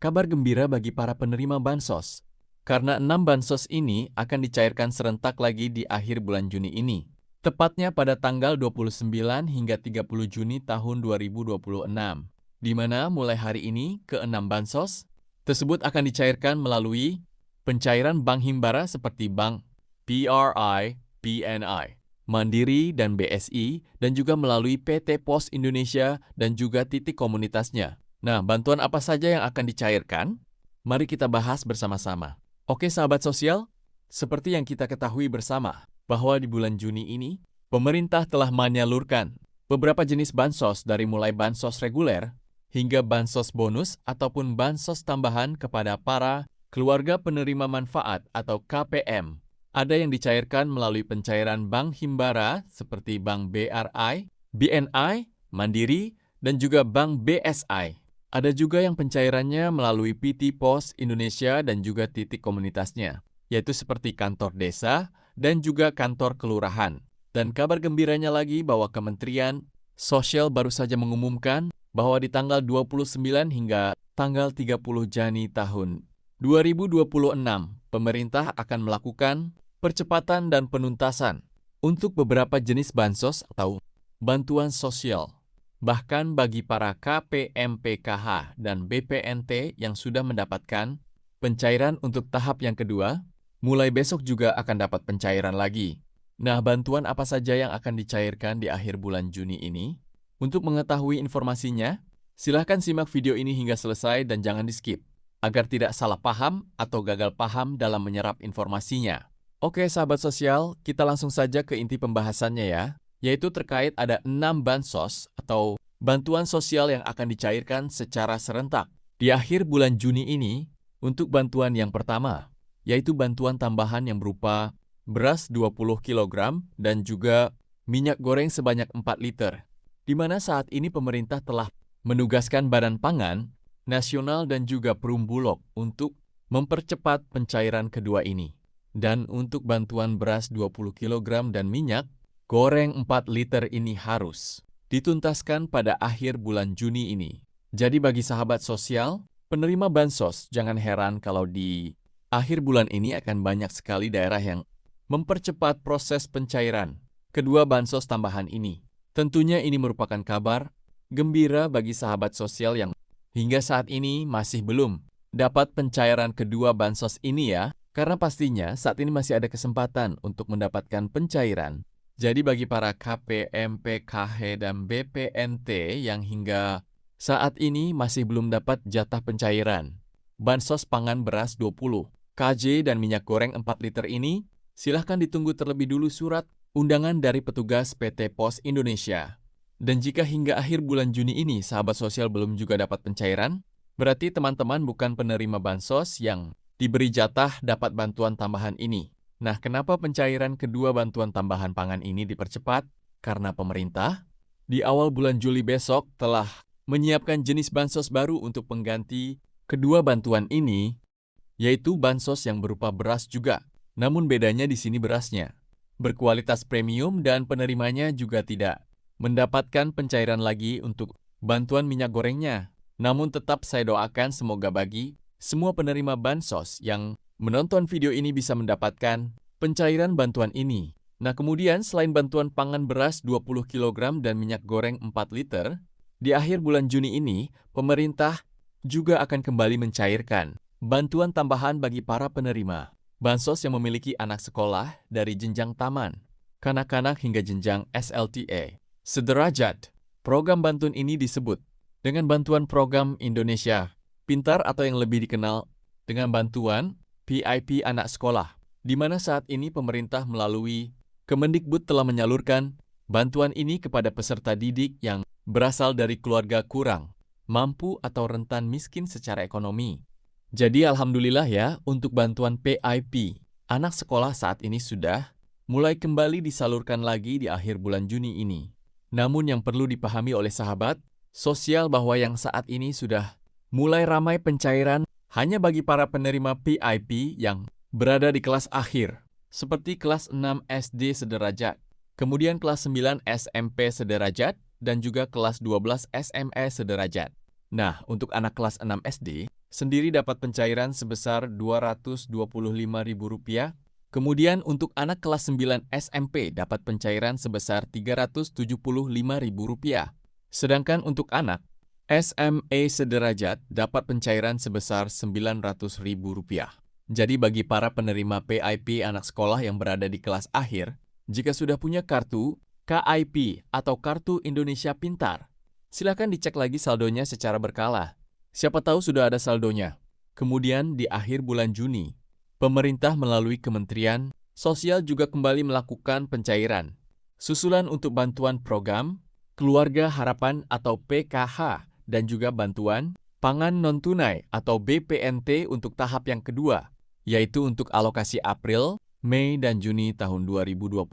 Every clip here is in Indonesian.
kabar gembira bagi para penerima bansos. Karena 6 bansos ini akan dicairkan serentak lagi di akhir bulan Juni ini. Tepatnya pada tanggal 29 hingga 30 Juni tahun 2026. Di mana mulai hari ini ke-6 bansos tersebut akan dicairkan melalui pencairan bank himbara seperti Bank BRI, BNI, Mandiri dan BSI, dan juga melalui PT Pos Indonesia dan juga titik komunitasnya. Nah, bantuan apa saja yang akan dicairkan? Mari kita bahas bersama-sama. Oke, sahabat sosial, seperti yang kita ketahui bersama, bahwa di bulan Juni ini, pemerintah telah menyalurkan beberapa jenis bansos dari mulai bansos reguler hingga bansos bonus ataupun bansos tambahan kepada para keluarga penerima manfaat atau KPM. Ada yang dicairkan melalui pencairan bank himbara seperti Bank BRI, BNI, Mandiri, dan juga Bank BSI. Ada juga yang pencairannya melalui PT Pos Indonesia dan juga titik komunitasnya, yaitu seperti kantor desa dan juga kantor kelurahan. Dan kabar gembiranya lagi bahwa Kementerian Sosial baru saja mengumumkan bahwa di tanggal 29 hingga tanggal 30 Juni tahun 2026, pemerintah akan melakukan percepatan dan penuntasan untuk beberapa jenis bansos atau bantuan sosial. Bahkan bagi para KPM-PKH dan BPNT yang sudah mendapatkan pencairan untuk tahap yang kedua, mulai besok juga akan dapat pencairan lagi. Nah, bantuan apa saja yang akan dicairkan di akhir bulan Juni ini? Untuk mengetahui informasinya, silahkan simak video ini hingga selesai dan jangan di-skip, agar tidak salah paham atau gagal paham dalam menyerap informasinya. Oke, sahabat sosial, kita langsung saja ke inti pembahasannya ya, yaitu terkait ada 6 bansos atau bantuan sosial yang akan dicairkan secara serentak di akhir bulan Juni ini. Untuk bantuan yang pertama, yaitu bantuan tambahan yang berupa beras 20 kg dan juga minyak goreng sebanyak 4 liter, di mana saat ini pemerintah telah menugaskan Badan Pangan Nasional dan juga Perumbulok untuk mempercepat pencairan kedua ini. Dan untuk bantuan beras 20 kg dan minyak goreng 4 liter ini harus dituntaskan pada akhir bulan Juni ini. Jadi bagi sahabat sosial, penerima bansos, jangan heran kalau di akhir bulan ini akan banyak sekali daerah yang mempercepat proses pencairan kedua bansos tambahan ini. Tentunya ini merupakan kabar gembira bagi sahabat sosial yang hingga saat ini masih belum dapat pencairan kedua bansos ini ya, karena pastinya saat ini masih ada kesempatan untuk mendapatkan pencairan. Jadi bagi para KPM, PKH, dan BPNT yang hingga saat ini masih belum dapat jatah pencairan bansos pangan beras 20 kg dan minyak goreng 4 liter ini, silahkan ditunggu terlebih dulu surat undangan dari petugas PT Pos Indonesia. Dan jika hingga akhir bulan Juni ini sahabat sosial belum juga dapat pencairan, berarti teman-teman bukan penerima bansos yang diberi jatah dapat bantuan tambahan ini. Nah, kenapa pencairan kedua bantuan tambahan pangan ini dipercepat? Karena pemerintah di awal bulan Juli besok telah menyiapkan jenis bansos baru untuk pengganti kedua bantuan ini, yaitu bansos yang berupa beras juga. Namun bedanya di sini berasnya berkualitas premium dan penerimanya juga tidak mendapatkan pencairan lagi untuk bantuan minyak gorengnya. Namun tetap saya doakan semoga bagi semua penerima bansos yang menonton video ini bisa mendapatkan pencairan bantuan ini. Nah, kemudian selain bantuan pangan beras 20 kg dan minyak goreng 4 liter, di akhir bulan Juni ini, pemerintah juga akan kembali mencairkan bantuan tambahan bagi para penerima bansos yang memiliki anak sekolah dari jenjang taman, kanak-kanak hingga jenjang SLTA. Sederajat, program bantuan ini disebut dengan bantuan program Indonesia Pintar atau yang lebih dikenal dengan bantuan PIP anak sekolah, di mana saat ini pemerintah melalui Kemendikbud telah menyalurkan bantuan ini kepada peserta didik yang berasal dari keluarga kurang mampu atau rentan miskin secara ekonomi. Jadi alhamdulillah ya, untuk bantuan PIP anak sekolah saat ini sudah mulai kembali disalurkan lagi di akhir bulan Juni ini. Namun yang perlu dipahami oleh sahabat sosial bahwa yang saat ini sudah mulai ramai pencairan hanya bagi para penerima PIP yang berada di kelas akhir, seperti kelas 6 SD sederajat, kemudian kelas 9 SMP sederajat, dan juga kelas 12 SMA sederajat. Nah, untuk anak kelas 6 SD, sendiri dapat pencairan sebesar Rp225.000. Kemudian untuk anak kelas 9 SMP dapat pencairan sebesar Rp375.000. Sedangkan untuk anak SMA sederajat dapat pencairan sebesar Rp900.000. Jadi bagi para penerima PIP anak sekolah yang berada di kelas akhir, jika sudah punya kartu KIP atau Kartu Indonesia Pintar, silakan dicek lagi saldonya secara berkala. Siapa tahu sudah ada saldonya. Kemudian di akhir bulan Juni, pemerintah melalui Kementerian Sosial juga kembali melakukan pencairan. Susulan untuk bantuan program, Keluarga Harapan atau PKH, dan juga bantuan pangan non-tunai atau BPNT untuk tahap yang kedua, yaitu untuk alokasi April, Mei, dan Juni tahun 2026,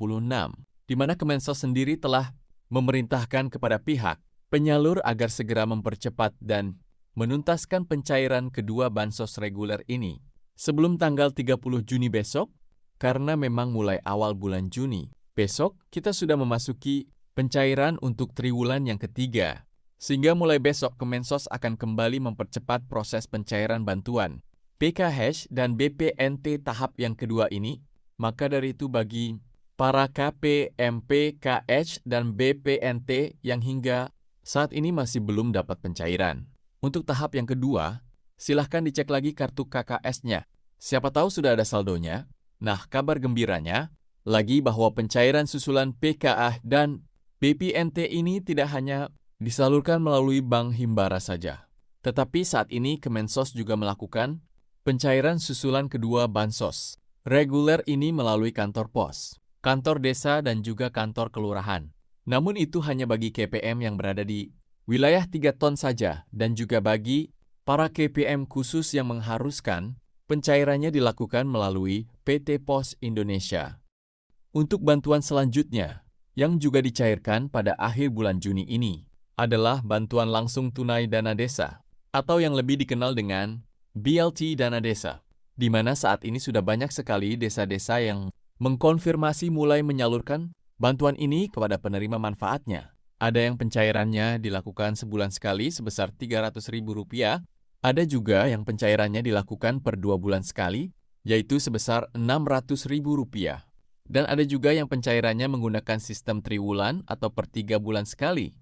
di mana Kemensos sendiri telah memerintahkan kepada pihak penyalur agar segera mempercepat dan menuntaskan pencairan kedua bansos reguler ini sebelum tanggal 30 Juni besok, karena memang mulai awal bulan Juni besok kita sudah memasuki pencairan untuk triwulan yang ketiga. Sehingga mulai besok Kemensos akan kembali mempercepat proses pencairan bantuan PKH dan BPNT tahap yang kedua ini. Maka dari itu bagi para KPMP, KH, dan BPNT yang hingga saat ini masih belum dapat pencairan, untuk tahap yang kedua, silahkan dicek lagi kartu KKS-nya. Siapa tahu sudah ada saldonya. Nah, kabar gembiranya lagi bahwa pencairan susulan PKH dan BPNT ini tidak hanya disalurkan melalui Bank Himbara saja, tetapi saat ini Kemensos juga melakukan pencairan susulan kedua bansos reguler ini melalui kantor pos, kantor desa, dan juga kantor kelurahan. Namun itu hanya bagi KPM yang berada di wilayah 3 ton saja, dan juga bagi para KPM khusus yang mengharuskan pencairannya dilakukan melalui PT Pos Indonesia. Untuk bantuan selanjutnya, yang juga dicairkan pada akhir bulan Juni ini, adalah bantuan langsung tunai dana desa, atau yang lebih dikenal dengan BLT Dana Desa, di mana saat ini sudah banyak sekali desa-desa yang mengkonfirmasi mulai menyalurkan bantuan ini kepada penerima manfaatnya. Ada yang pencairannya dilakukan sebulan sekali sebesar Rp300.000, ada juga yang pencairannya dilakukan per 2 bulan sekali, yaitu sebesar Rp600.000. Dan ada juga yang pencairannya menggunakan sistem triwulan atau per 3 bulan sekali,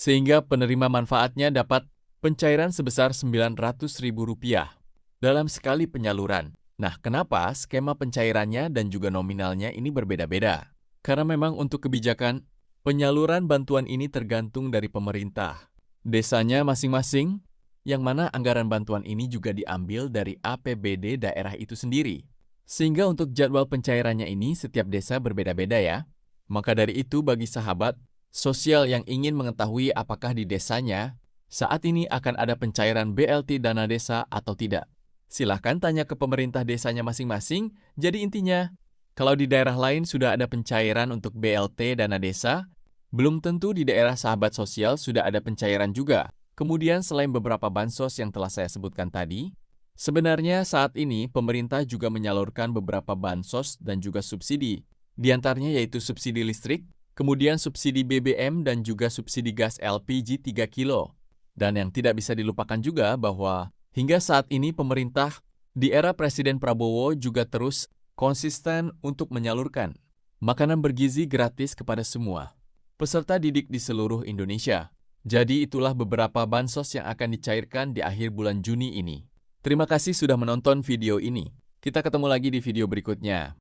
sehingga penerima manfaatnya dapat pencairan sebesar Rp900.000 dalam sekali penyaluran. Nah, kenapa skema pencairannya dan juga nominalnya ini berbeda-beda? Karena memang untuk kebijakan penyaluran bantuan ini tergantung dari pemerintah, desanya masing-masing, yang mana anggaran bantuan ini juga diambil dari APBD daerah itu sendiri. Sehingga untuk jadwal pencairannya ini setiap desa berbeda-beda ya. Maka dari itu bagi sahabat sosial yang ingin mengetahui apakah di desanya saat ini akan ada pencairan BLT dana desa atau tidak, silahkan tanya ke pemerintah desanya masing-masing. Jadi intinya, kalau di daerah lain sudah ada pencairan untuk BLT dana desa, belum tentu di daerah sahabat sosial sudah ada pencairan juga. Kemudian selain beberapa bansos yang telah saya sebutkan tadi, sebenarnya saat ini pemerintah juga menyalurkan beberapa bansos dan juga subsidi. Di antaranya yaitu subsidi listrik, kemudian subsidi BBM dan juga subsidi gas LPG 3 kilo. Dan yang tidak bisa dilupakan juga bahwa hingga saat ini pemerintah di era Presiden Prabowo juga terus konsisten untuk menyalurkan makanan bergizi gratis kepada semua peserta didik di seluruh Indonesia. Jadi itulah beberapa bansos yang akan dicairkan di akhir bulan Juni ini. Terima kasih sudah menonton video ini. Kita ketemu lagi di video berikutnya.